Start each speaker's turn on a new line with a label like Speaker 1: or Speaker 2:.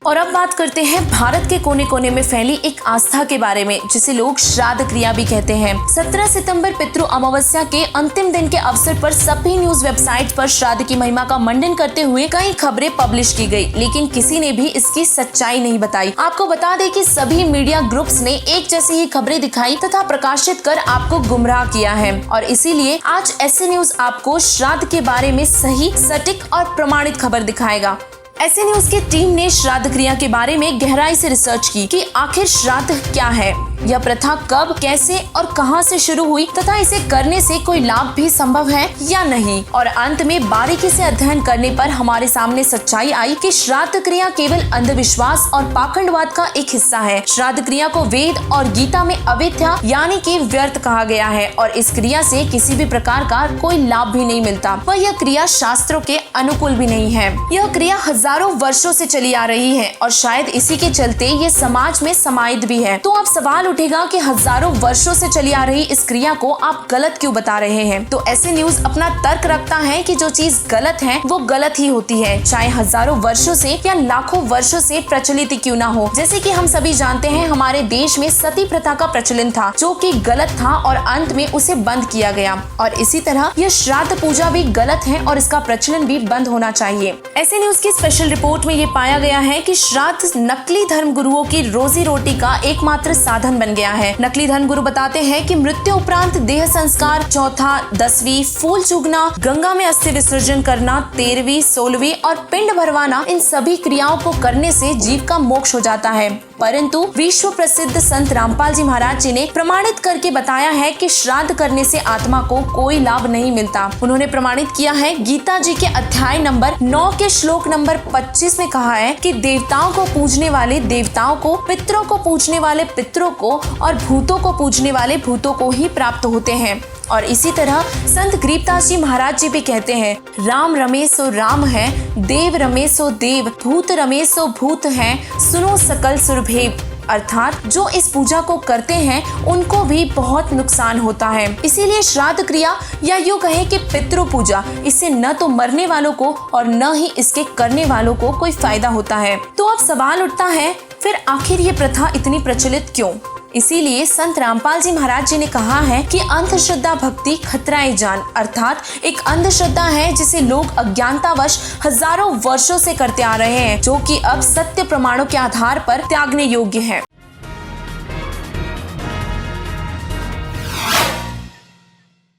Speaker 1: और अब बात करते हैं भारत के कोने कोने में फैली एक आस्था के बारे में, जिसे लोग श्राद्ध क्रिया भी कहते हैं। 17 सितंबर पितृ अमावस्या के अंतिम दिन के अवसर पर सभी न्यूज वेबसाइट पर श्राद्ध की महिमा का मंडन करते हुए कई खबरें पब्लिश की गई, लेकिन किसी ने भी इसकी सच्चाई नहीं बताई। आपको बता दें कि सभी मीडिया ग्रुप्स ने एक जैसी ही खबरें दिखाई तथा प्रकाशित कर आपको गुमराह किया है, और इसीलिए आज ऐसे न्यूज आपको श्राद्ध के बारे में सही, सटीक और प्रमाणित खबर दिखाएगा। ऐसे न्यूज की टीम ने श्राद्ध क्रिया के बारे में गहराई से रिसर्च की कि आखिर श्राद्ध क्या है, यह प्रथा कब, कैसे और कहां से शुरू हुई तथा इसे करने से कोई लाभ भी संभव है या नहीं। और अंत में बारीकी से अध्ययन करने पर हमारे सामने सच्चाई आई कि श्राद्ध क्रिया केवल अंधविश्वास और पाखंडवाद का एक हिस्सा है। श्राद्ध क्रिया को वेद और गीता में अवेद्या यानी कि व्यर्थ कहा गया है, और इस क्रिया से किसी भी प्रकार का कोई लाभ भी नहीं मिलता, वह यह क्रिया शास्त्रों के अनुकूल भी नहीं है। यह क्रिया हजारों वर्षों से चली आ रही है और शायद इसी के चलते ये समाज में समाहित भी है। तो अब सवाल उठेगा कि हजारों वर्षों से चली आ रही इस क्रिया को आप गलत क्यों बता रहे हैं। तो ऐसे न्यूज अपना तर्क रखता है कि जो चीज गलत है वो गलत ही होती है, चाहे हजारों वर्षों से या लाखों वर्षों से प्रचलित क्यों ना हो। जैसे कि हम सभी जानते हैं, हमारे देश में सती प्रथा का प्रचलन था, जो कि गलत था और अंत में उसे बंद किया गया। और इसी तरह यह श्राद्ध पूजा भी गलत है और इसका प्रचलन भी बंद होना चाहिए। ऐसे न्यूज की स्पेशल रिपोर्ट में ये पाया गया है कि श्राद्ध नकली धर्म गुरुओं की रोजी रोटी का एकमात्र साधन बन गया है। नकली धर्म गुरु बताते हैं कि मृत्यु उपरांत देह संस्कार, चौथा, 10वीं, फूल चूगना, गंगा में अस्थि विसर्जन करना, 13वीं, 16वीं और पिंड भरवाना, इन सभी क्रियाओं को करने से जीव का मोक्ष हो जाता है। परंतु विश्व प्रसिद्ध संत रामपाल जी महाराज जी ने प्रमाणित करके बताया है कि श्राद्ध करने से आत्मा को कोई लाभ नहीं मिलता। उन्होंने प्रमाणित किया है, गीता जी के अध्याय नंबर 9 के श्लोक नंबर 25 में कहा है कि देवताओं को पूजने वाले देवताओं को, पितरों को पूजने वाले पितरों को और भूतों को पूजने वाले भूतों को ही प्राप्त होते हैं। और इसी तरह संत गरीबदास जी महाराज जी भी कहते हैं, राम रमे सो राम है, देव रमे सो देव, भूत रमे सो भूत है, सुनो सकल सुरभेद। अर्थात जो इस पूजा को करते हैं उनको भी बहुत नुकसान होता है। इसीलिए श्राद्ध क्रिया या यूँ कहें कि पितृ पूजा, इससे न तो मरने वालों को और न ही इसके करने वालों को कोई फायदा होता है। तो अब सवाल उठता है, फिर आखिर ये प्रथा इतनी प्रचलित क्यों? इसीलिए संत रामपाल जी महाराज जी ने कहा है कि अंधश्रद्धा भक्ति खतराए जान, अर्थात एक अंधश्रद्धा है जिसे लोग अज्ञानतावश हजारों वर्षों से करते आ रहे हैं, जो कि अब सत्य प्रमाणों के आधार पर त्यागने योग्य है।